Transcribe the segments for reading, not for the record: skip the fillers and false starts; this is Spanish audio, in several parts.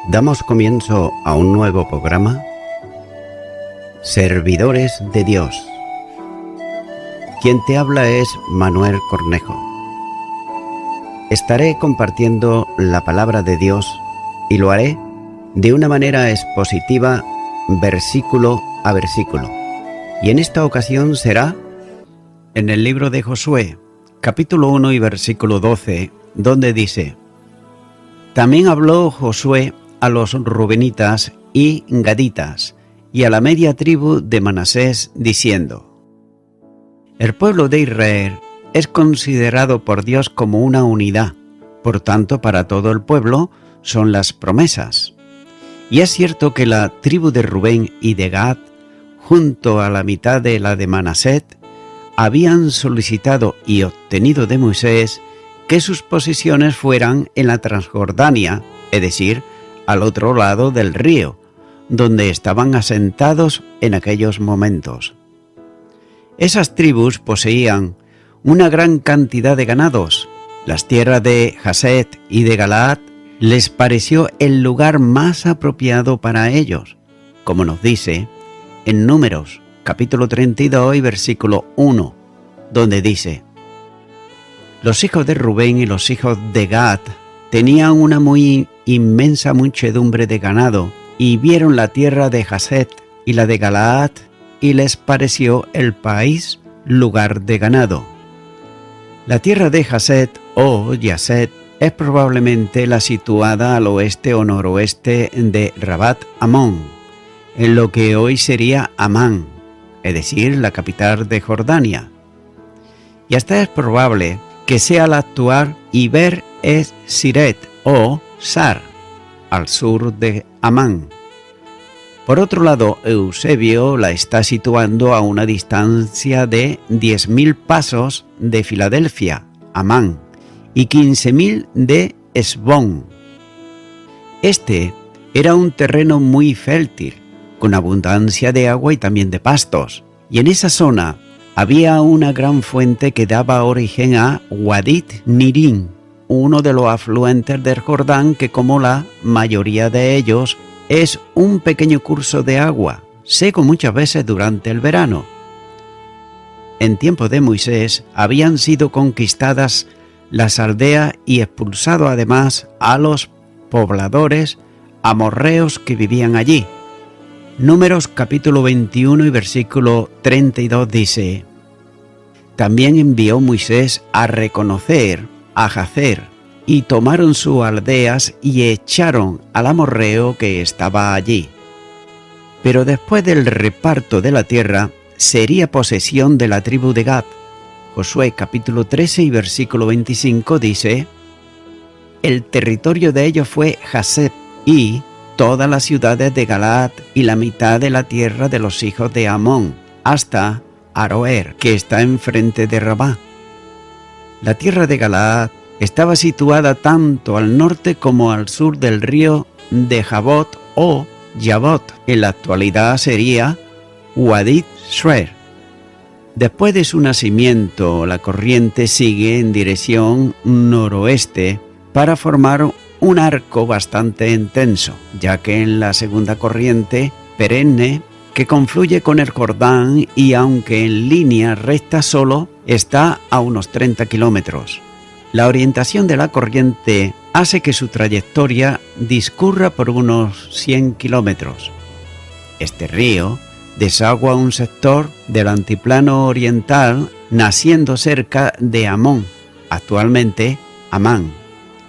Damos comienzo a un nuevo programa, Servidores de Dios. Quien te habla es Manuel Cornejo. Estaré compartiendo la palabra de Dios y lo haré de una manera expositiva, versículo a versículo. Y en esta ocasión será en el libro de Josué, capítulo 1 y versículo 12, donde dice: También habló Josué a los rubenitas y gaditas y a la media tribu de Manasés, diciendo: El pueblo de Israel es considerado por Dios como una unidad, por tanto para todo el pueblo son las promesas. Y es cierto que la tribu de Rubén y de Gad, junto a la mitad de la de Manasés, habían solicitado y obtenido de Moisés que sus posiciones fueran en la Transjordania, es decir, al otro lado del río, donde estaban asentados en aquellos momentos. Esas tribus poseían una gran cantidad de ganados. Las tierras de Jaset y de Galaad les pareció el lugar más apropiado para ellos, como nos dice en Números, capítulo 32 y versículo 1, donde dice: Los hijos de Rubén y los hijos de Gad tenían una muy inmensa muchedumbre de ganado, y vieron la tierra de Jaset y la de Galaad, y les pareció el país lugar de ganado. La tierra de Jaset o Yaset es probablemente la situada al oeste o noroeste de Rabat Amón, en lo que hoy sería Amán, es decir, la capital de Jordania. Y hasta es probable que sea la actual Iber es Siret o Sar, al sur de Amán. Por otro lado, Eusebio la está situando a una distancia de 10.000 pasos de Filadelfia, Amán, y 15.000 de Esbón. Este era un terreno muy fértil, con abundancia de agua y también de pastos, y en esa zona había una gran fuente que daba origen a Wadit Nirim, uno de los afluentes del Jordán que, como la mayoría de ellos, es un pequeño curso de agua, seco muchas veces durante el verano. En tiempo de Moisés habían sido conquistadas las aldeas y expulsado además a los pobladores amorreos que vivían allí. Números capítulo 21 y versículo 32 dice: También envió Moisés a reconocer a Jazer, y tomaron sus aldeas y echaron al amorreo que estaba allí. Pero después del reparto de la tierra, sería posesión de la tribu de Gad. Josué capítulo 13 y versículo 25 dice: El territorio de ellos fue Jaseb y todas las ciudades de Galaad y la mitad de la tierra de los hijos de Amón, hasta Aroer, que está enfrente de Rabá. La tierra de Galaad estaba situada tanto al norte como al sur del río de Jabot o Yabot. En la actualidad sería Wadit Shrer. Después de su nacimiento, la corriente sigue en dirección noroeste para formar un arco bastante intenso, ya que en la segunda corriente perenne que confluye con el Jordán, y aunque en línea recta solo está a unos 30 kilómetros. La orientación de la corriente hace que su trayectoria discurra por unos 100 kilómetros. Este río desagua un sector del altiplano oriental, naciendo cerca de Amón, actualmente Amán,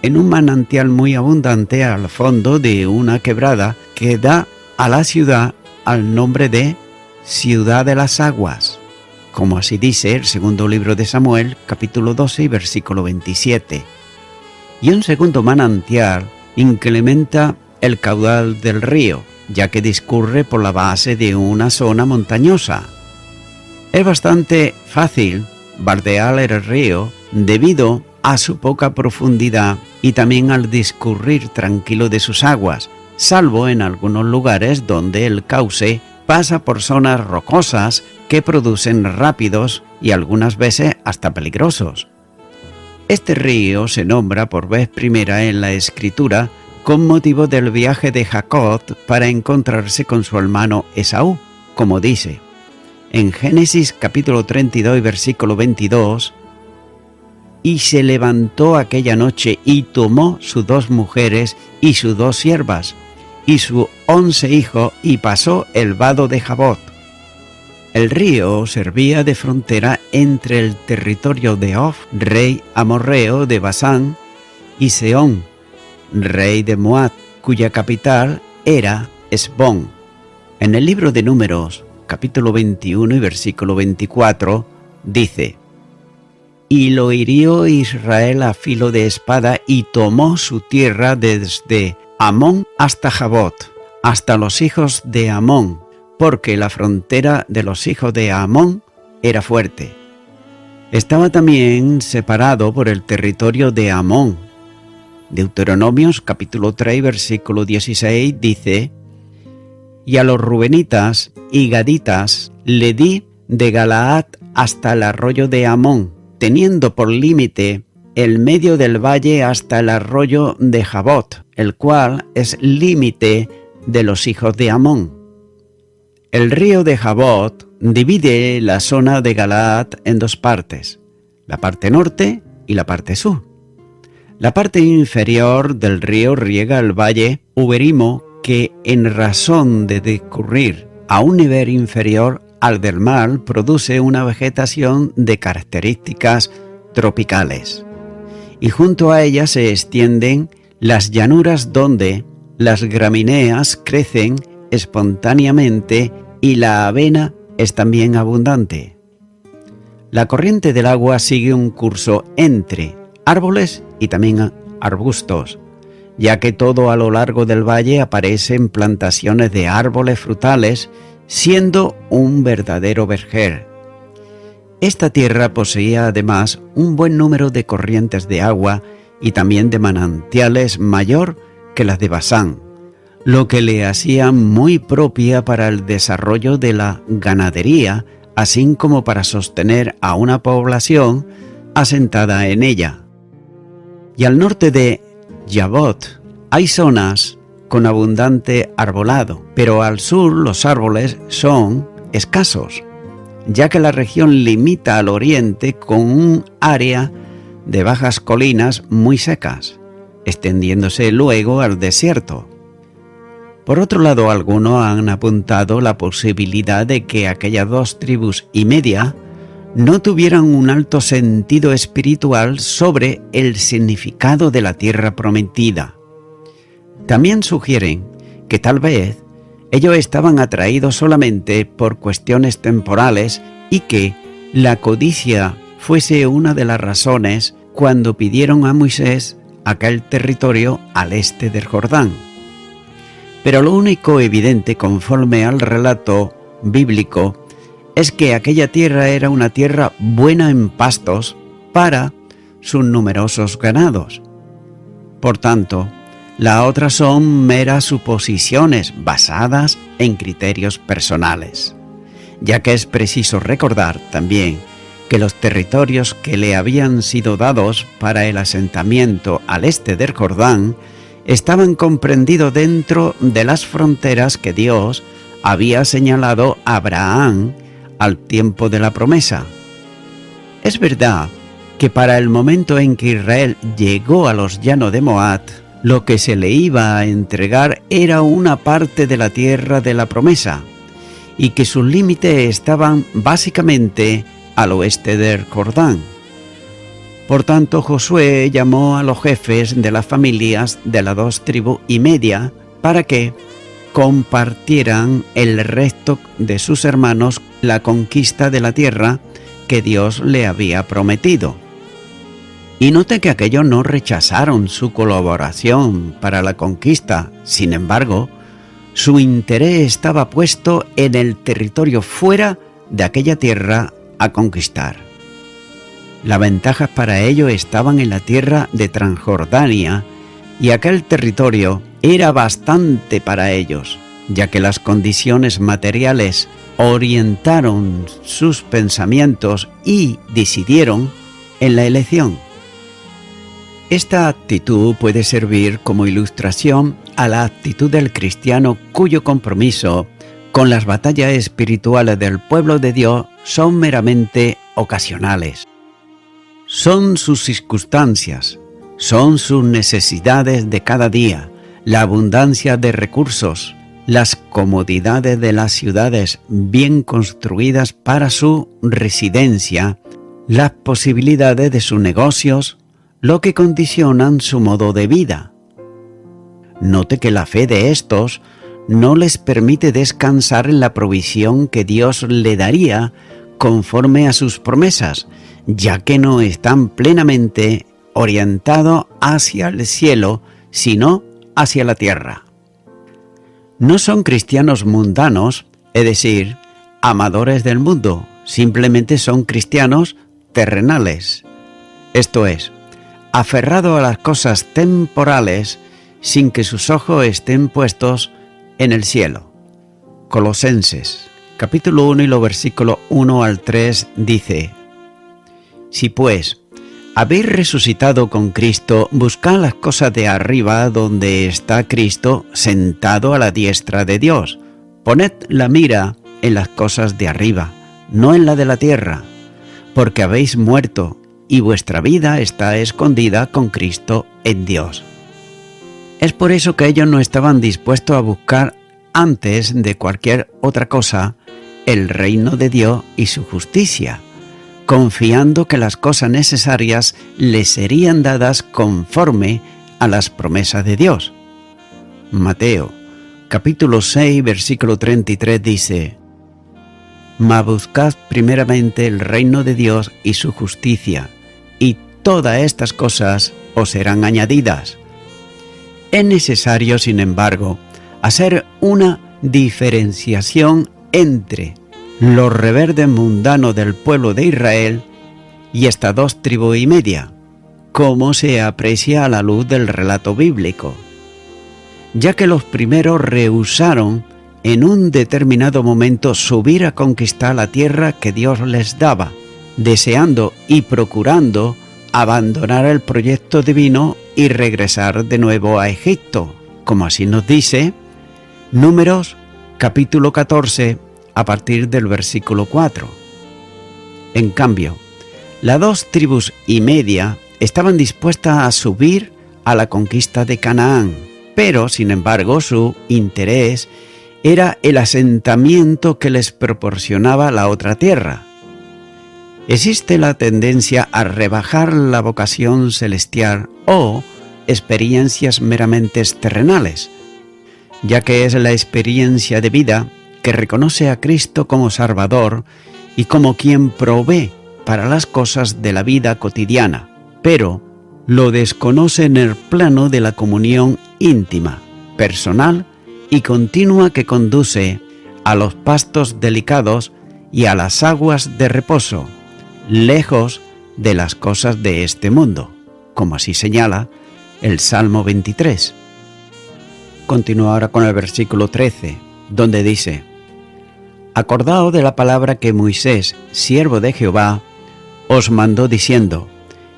en un manantial muy abundante al fondo de una quebrada que da a la ciudad al nombre de Ciudad de las Aguas, como así dice el segundo libro de Samuel, capítulo 12 y versículo 27. Y un segundo manantial incrementa el caudal del río, ya que discurre por la base de una zona montañosa. Es bastante fácil bardear el río debido a su poca profundidad y también al discurrir tranquilo de sus aguas, salvo en algunos lugares donde el cauce pasa por zonas rocosas que producen rápidos y algunas veces hasta peligrosos. Este río se nombra por vez primera en la Escritura con motivo del viaje de Jacob para encontrarse con su hermano Esaú, como dice en Génesis capítulo 32 versículo 22, y se levantó aquella noche y tomó sus 2 mujeres y sus 2 siervas y sus 11 hijos y pasó el vado de Jabot. El río servía de frontera entre el territorio de Og, rey amorreo de Basán, y Sehón, rey de Moab, cuya capital era Hesbón. En el libro de Números, capítulo 21 y versículo 24, dice: y lo hirió Israel a filo de espada y tomó su tierra desde Amón hasta Jabot, hasta los hijos de Amón, porque la frontera de los hijos de Amón era fuerte. Estaba también separado por el territorio de Amón. Deuteronomios capítulo 3 versículo 16 dice: y a los rubenitas y gaditas le di de Galaad hasta el arroyo de Amón, teniendo por límite el medio del valle hasta el arroyo de Jabot, el cual es límite de los hijos de Amón. El río de Jabot divide la zona de Galaad en 2 partes, la parte norte y la parte sur. La parte inferior del río riega el valle Uberimo, que en razón de discurrir a un nivel inferior al del mar produce una vegetación de características tropicales. Y junto a ella se extienden las llanuras donde las gramíneas crecen espontáneamente y la avena es también abundante. La corriente del agua sigue un curso entre árboles y también arbustos, ya que todo a lo largo del valle aparecen plantaciones de árboles frutales, siendo un verdadero vergel. Esta tierra poseía además un buen número de corrientes de agua y también de manantiales mayor que las de Basán, lo que le hacía muy propia para el desarrollo de la ganadería, así como para sostener a una población asentada en ella. Y al norte de Jabot hay zonas con abundante arbolado, pero al sur los árboles son escasos, ya que la región limita al oriente con un área de bajas colinas muy secas, extendiéndose luego al desierto. Por otro lado, algunos han apuntado la posibilidad de que aquellas 2 tribus y media no tuvieran un alto sentido espiritual sobre el significado de la tierra prometida. También sugieren que tal vez ellos estaban atraídos solamente por cuestiones temporales y que la codicia fuese una de las razones cuando pidieron a Moisés aquel territorio al este del Jordán. Pero lo único evidente conforme al relato bíblico es que aquella tierra era una tierra buena en pastos para sus numerosos ganados. Por tanto, las otras son meras suposiciones basadas en criterios personales, ya que es preciso recordar también que los territorios que le habían sido dados para el asentamiento al este del Jordán estaban comprendidos dentro de las fronteras que Dios había señalado a Abraham al tiempo de la promesa. Es verdad que para el momento en que Israel llegó a los llanos de Moab, lo que se le iba a entregar era una parte de la tierra de la promesa, y que sus límites estaban básicamente al oeste del Jordán. Por tanto, Josué llamó a los jefes de las familias de las 2 tribus y media para que compartieran el resto de sus hermanos la conquista de la tierra que Dios le había prometido. Y note que aquellos no rechazaron su colaboración para la conquista. Sin embargo, su interés estaba puesto en el territorio fuera de aquella tierra a conquistar. Las ventajas para ello estaban en la tierra de Transjordania, y aquel territorio era bastante para ellos, ya que las condiciones materiales orientaron sus pensamientos y decidieron en la elección. Esta actitud puede servir como ilustración a la actitud del cristiano cuyo compromiso con las batallas espirituales del pueblo de Dios son meramente ocasionales. Son sus circunstancias, son sus necesidades de cada día, la abundancia de recursos, las comodidades de las ciudades bien construidas para su residencia, las posibilidades de sus negocios, lo que condicionan su modo de vida. Note que la fe de estos no les permite descansar en la provisión que Dios le daría conforme a sus promesas, ya que no están plenamente orientados hacia el cielo, sino hacia la tierra. No son cristianos mundanos, es decir, amadores del mundo, simplemente son cristianos terrenales, esto es, aferrados a las cosas temporales sin que sus ojos estén puestos en el cielo. Colosenses, capítulo 1 y los versículos 1 al 3 dice: Si pues habéis resucitado con Cristo, buscad las cosas de arriba donde está Cristo sentado a la diestra de Dios. Poned la mira en las cosas de arriba, no en la de la tierra, porque habéis muerto y vuestra vida está escondida con Cristo en Dios. Es por eso que ellos no estaban dispuestos a buscar antes de cualquier otra cosa el reino de Dios y su justicia, confiando que las cosas necesarias les serían dadas conforme a las promesas de Dios. Mateo, capítulo 6, versículo 33 dice: Mas buscad primeramente el reino de Dios y su justicia, y todas estas cosas os serán añadidas. Es necesario, sin embargo, hacer una diferenciación entre los rebeldes mundanos del pueblo de Israel y estas 2 tribus y media, como se aprecia a la luz del relato bíblico, ya que los primeros rehusaron en un determinado momento subir a conquistar la tierra que Dios les daba, deseando y procurando abandonar el proyecto divino y regresar de nuevo a Egipto, como así nos dice Números capítulo 14 a partir del versículo 4. En cambio, las 2 tribus y media estaban dispuestas a subir a la conquista de Canaán, pero sin embargo su interés era el asentamiento que les proporcionaba la otra tierra. Existe la tendencia a rebajar la vocación celestial o experiencias meramente terrenales, ya que es la experiencia de vida que reconoce a Cristo como Salvador y como quien provee para las cosas de la vida cotidiana, pero lo desconoce en el plano de la comunión íntima, personal y continua que conduce a los pastos delicados y a las aguas de reposo, lejos de las cosas de este mundo, como así señala el Salmo 23. Continúa ahora con el versículo 13, donde dice: Acordaos de la palabra que Moisés, siervo de Jehová, os mandó diciendo: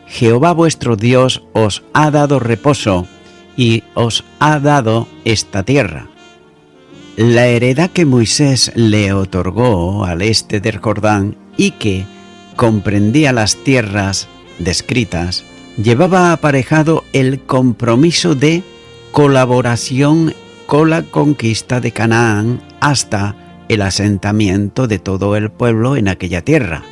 Jehová vuestro Dios os ha dado reposo y os ha dado esta tierra. La heredad que Moisés le otorgó al este del Jordán y que comprendía las tierras descritas, llevaba aparejado el compromiso de colaboración con la conquista de Canaán hasta el asentamiento de todo el pueblo en aquella tierra,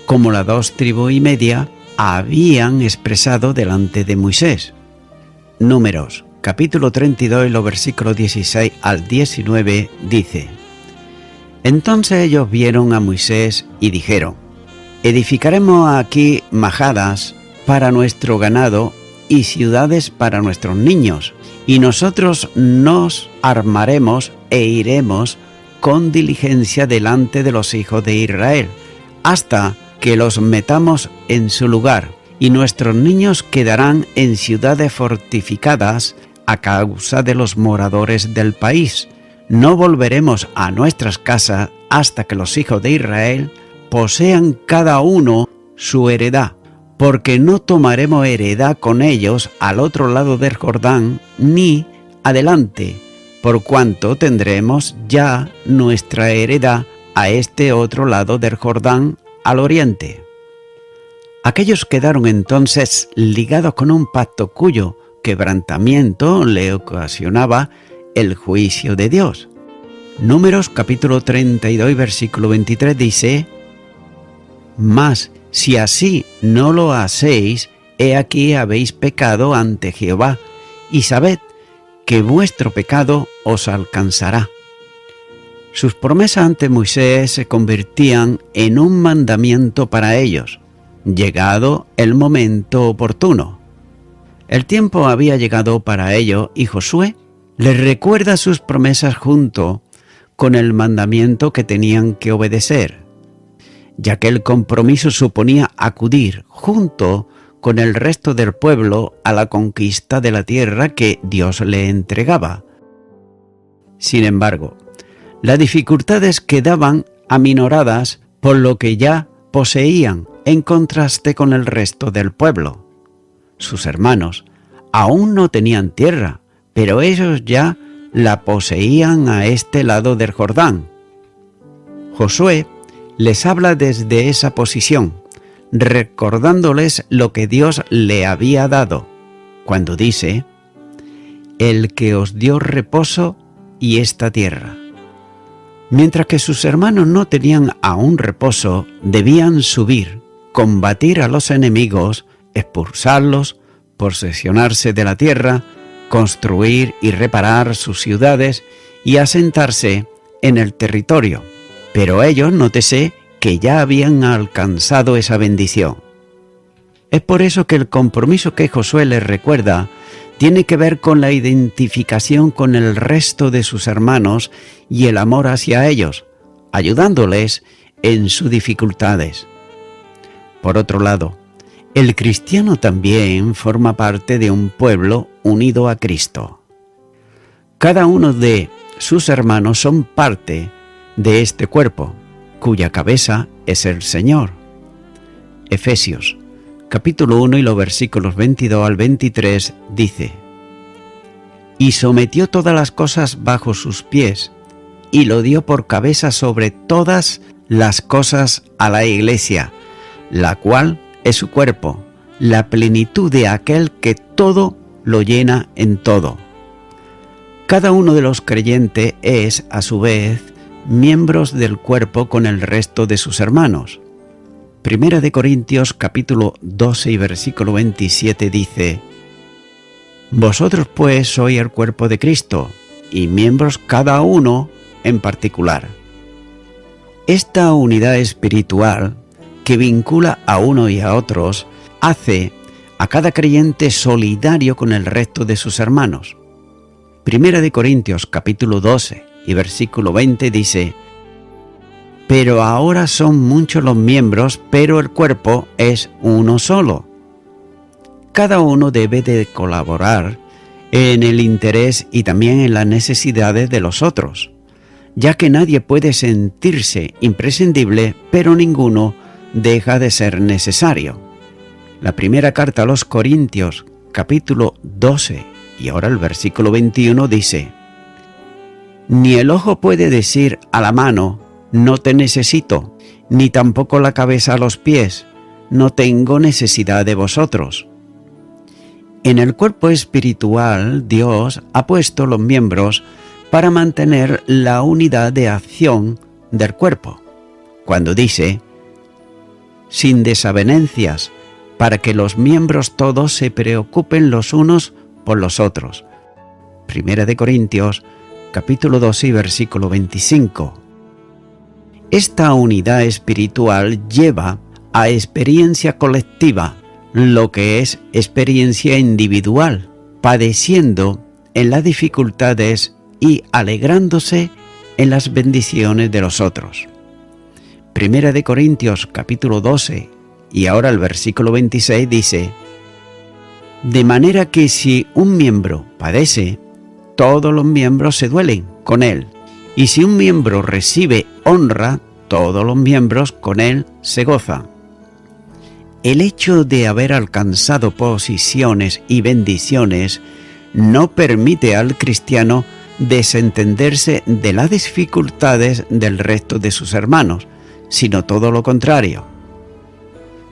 como las 2 tribus y media habían expresado delante de Moisés. Números, capítulo 32 y los versículos 16 al 19 dice: Entonces ellos vieron a Moisés y dijeron: Edificaremos aquí majadas para nuestro ganado y ciudades para nuestros niños, y nosotros nos armaremos e iremos con diligencia delante de los hijos de Israel, hasta que los metamos en su lugar, y nuestros niños quedarán en ciudades fortificadas a causa de los moradores del país. No volveremos a nuestras casas hasta que los hijos de Israel posean cada uno su heredad, porque no tomaremos heredad con ellos al otro lado del Jordán, ni adelante, por cuanto tendremos ya nuestra heredad a este otro lado del Jordán, al oriente. Aquellos quedaron entonces ligados con un pacto cuyo quebrantamiento le ocasionaba el juicio de Dios. Números capítulo 32, versículo 23 dice: «Mas si así no lo hacéis, he aquí habéis pecado ante Jehová, y sabed que vuestro pecado os alcanzará». Sus promesas ante Moisés se convertían en un mandamiento para ellos, llegado el momento oportuno. El tiempo había llegado para ello y Josué les recuerda sus promesas junto con el mandamiento que tenían que obedecer, ya que el compromiso suponía acudir junto con el resto del pueblo a la conquista de la tierra que Dios le entregaba. Sin embargo, las dificultades quedaban aminoradas por lo que ya poseían en contraste con el resto del pueblo. Sus hermanos aún no tenían tierra, pero ellos ya la poseían a este lado del Jordán. Josué les habla desde esa posición, recordándoles lo que Dios le había dado, cuando dice: «El que os dio reposo y esta tierra». Mientras que sus hermanos no tenían aún reposo, debían subir, combatir a los enemigos, expulsarlos, posesionarse de la tierra, construir y reparar sus ciudades y asentarse en el territorio. Pero ellos, nótese, que ya habían alcanzado esa bendición. Es por eso que el compromiso que Josué les recuerda tiene que ver con la identificación con el resto de sus hermanos y el amor hacia ellos, ayudándoles en sus dificultades. Por otro lado, el cristiano también forma parte de un pueblo unido a Cristo. Cada uno de sus hermanos son parte de este cuerpo, cuya cabeza es el Señor. Efesios capítulo 1 y los versículos 22 al 23 dice: «Y sometió todas las cosas bajo sus pies, y lo dio por cabeza sobre todas las cosas a la Iglesia, la cual es su cuerpo, la plenitud de aquel que todo lo llena en todo». Cada uno de los creyentes es, a su vez, miembros del cuerpo con el resto de sus hermanos. Primera de Corintios capítulo 12 y versículo 27 dice: «Vosotros pues sois el cuerpo de Cristo, y miembros cada uno en particular». Esta unidad espiritual que vincula a uno y a otros hace a cada creyente solidario con el resto de sus hermanos. Primera de Corintios capítulo 12 y versículo 20 dice: «Pero ahora son muchos los miembros, pero el cuerpo es uno solo». Cada uno debe de colaborar en el interés y también en las necesidades de los otros, ya que nadie puede sentirse imprescindible, pero ninguno deja de ser necesario. La primera carta a los Corintios, capítulo 12, y ahora el versículo 21 dice: «Ni el ojo puede decir a la mano: no te necesito, ni tampoco la cabeza a los pies: no tengo necesidad de vosotros». En el cuerpo espiritual, Dios ha puesto los miembros para mantener la unidad de acción del cuerpo. Cuando dice: «sin desavenencias, para que los miembros todos se preocupen los unos por los otros». Primera de Corintios, capítulo 12 y versículo 25. Esta unidad espiritual lleva a experiencia colectiva lo que es experiencia individual, padeciendo en las dificultades y alegrándose en las bendiciones de los otros. Primera de Corintios capítulo 12 y ahora el versículo 26 dice: «De manera que si un miembro padece, todos los miembros se duelen con él, y si un miembro recibe honra, todos los miembros con él se gozan». el hecho de haber alcanzado posiciones y bendiciones no permite al cristiano desentenderse de las dificultades del resto de sus hermanos, sino todo lo contrario.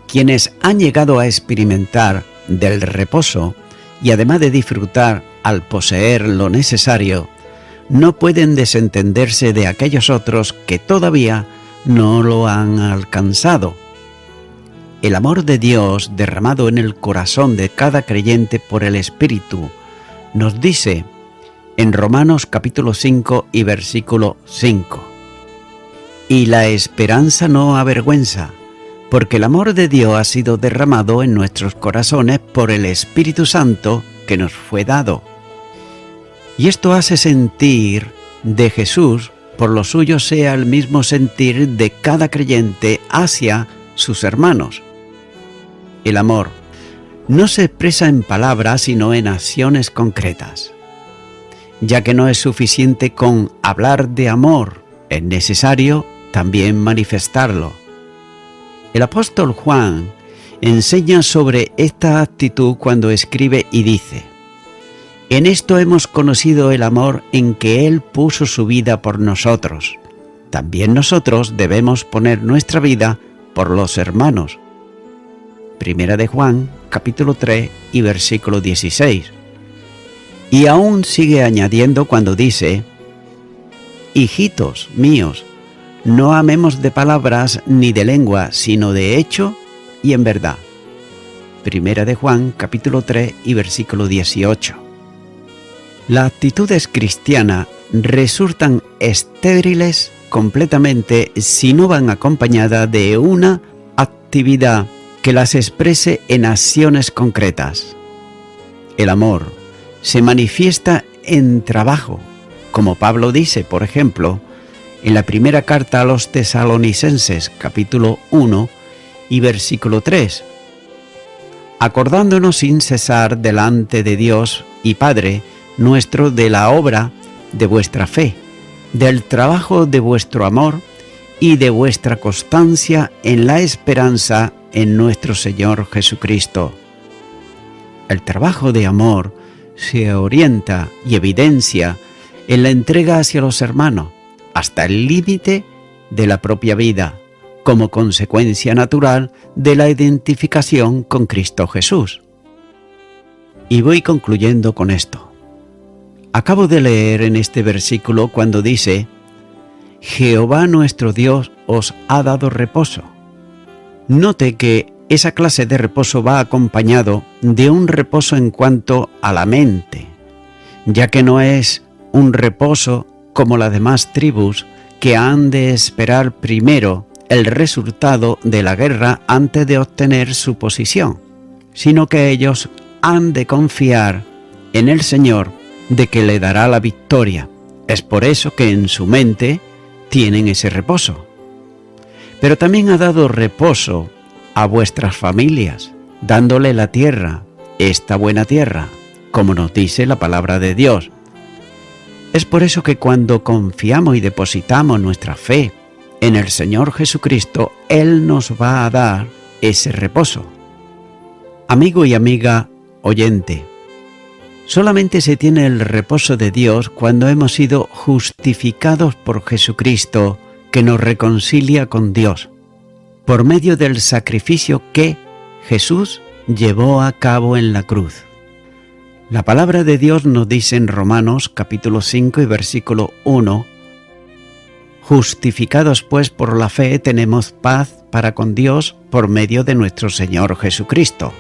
Quienes han llegado a experimentar del reposo y además de disfrutar al poseer lo necesario, no pueden desentenderse de aquellos otros que todavía no lo han alcanzado. El amor de Dios derramado en el corazón de cada creyente por el Espíritu nos dice en Romanos capítulo 5 y versículo 5: y la esperanza no avergüenza, porque el amor de Dios ha sido derramado en nuestros corazones por el Espíritu Santo que nos fue dado. Y esto hace sentir de Jesús, por lo suyo sea el mismo sentir de cada creyente hacia sus hermanos. El amor no se expresa en palabras, sino en acciones concretas. Ya que no es suficiente con hablar de amor, es necesario también manifestarlo. El apóstol Juan enseña sobre esta actitud cuando escribe y dice: en esto hemos conocido el amor en que Él puso su vida por nosotros. También nosotros debemos poner nuestra vida por los hermanos. Primera de Juan, capítulo 3 y versículo 16. Y aún sigue añadiendo cuando dice: hijitos míos, no amemos de palabras ni de lengua, sino de hecho y en verdad. Primera de Juan, capítulo 3 y versículo 18. Las actitudes cristianas resultan estériles completamente si no van acompañadas de una actividad que las exprese en acciones concretas. El amor se manifiesta en trabajo, como Pablo dice, por ejemplo, en la primera carta a los Tesalonicenses, capítulo 1 y versículo 3, acordándonos sin cesar delante de Dios y Padre nuestro de la obra de vuestra fe, del trabajo de vuestro amor y de vuestra constancia en la esperanza en nuestro Señor Jesucristo. El trabajo de amor se orienta y evidencia en la entrega hacia los hermanos, hasta el límite de la propia vida, como consecuencia natural de la identificación con Cristo Jesús. Y voy concluyendo con esto. Acabo de leer en este versículo cuando dice: Jehová nuestro Dios os ha dado reposo. Note que esa clase de reposo va acompañado de un reposo en cuanto a la mente, ya que no es un reposo como las demás tribus que han de esperar primero el resultado de la guerra antes de obtener su posición, sino que ellos han de confiar en el Señor de que le dará la victoria. Es por eso que en su mente tienen ese reposo. Pero también ha dado reposo a vuestras familias, dándole la tierra, esta buena tierra, como nos dice la palabra de Dios. Es por eso que cuando confiamos y depositamos nuestra fe en el Señor Jesucristo, Él nos va a dar ese reposo. Amigo y amiga oyente, solamente se tiene el reposo de Dios cuando hemos sido justificados por Jesucristo, que nos reconcilia con Dios, por medio del sacrificio que Jesús llevó a cabo en la cruz. La palabra de Dios nos dice en Romanos capítulo 5 y versículo 1: justificados pues por la fe tenemos paz para con Dios por medio de nuestro Señor Jesucristo.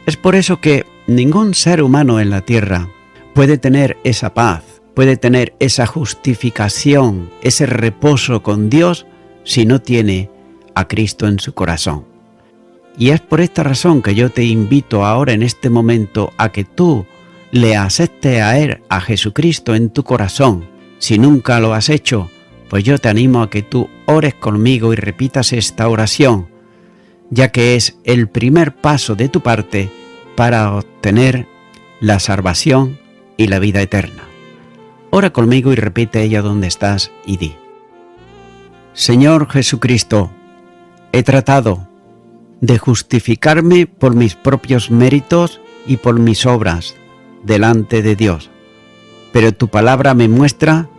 Es por eso que ningún ser humano en la tierra puede tener esa paz, puede tener esa justificación, ese reposo con Dios si no tiene a Cristo en su corazón. Y es por esta razón que yo te invito ahora en este momento a que tú le aceptes a Él, a Jesucristo, en tu corazón. Si nunca lo has hecho, pues yo te animo a que tú ores conmigo y repitas esta oración, ya que es el primer paso de tu parte para obtener la salvación y la vida eterna. Ora conmigo y repite ella donde estás y di: Señor Jesucristo, he tratado de justificarme por mis propios méritos y por mis obras delante de Dios. Pero tu palabra me muestra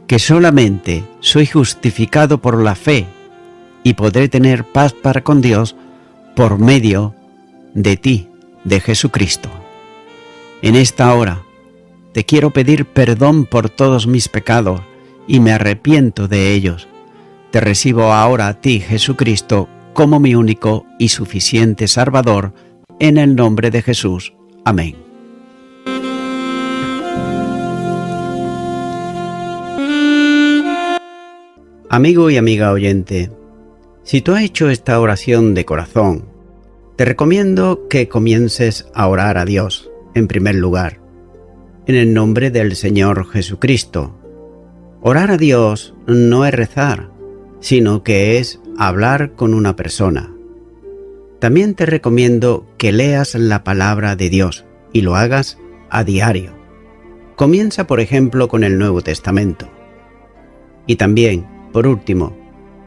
que solamente soy justificado por la fe y podré tener paz para con Dios por medio de ti, de Jesucristo. En esta hora te quiero pedir perdón por todos mis pecados y me arrepiento de ellos. Te recibo ahora a ti, Jesucristo, como mi único y suficiente Salvador, en el nombre de Jesús. Amén. Amigo y amiga oyente, si tú has hecho esta oración de corazón, te recomiendo que comiences a orar a Dios, en primer lugar, en el nombre del Señor Jesucristo. Orar a Dios no es rezar, sino que es hablar con una persona. También te recomiendo que leas la palabra de Dios y lo hagas a diario. Comienza, por ejemplo, con el Nuevo Testamento. Y también, por último,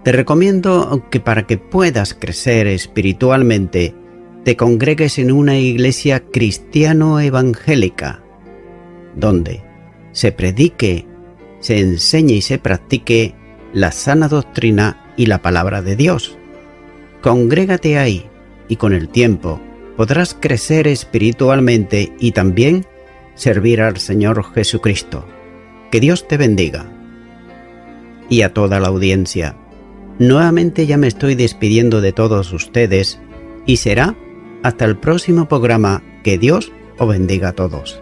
te recomiendo que para que puedas crecer espiritualmente, te congregues en una iglesia cristiano-evangélica, donde se predique, se enseñe y se practique la sana doctrina y la palabra de Dios. Congrégate ahí y con el tiempo podrás crecer espiritualmente y también servir al Señor Jesucristo. Que Dios te bendiga. Y a toda la audiencia, nuevamente ya me estoy despidiendo de todos ustedes y será hasta el próximo programa. Que Dios os bendiga a todos.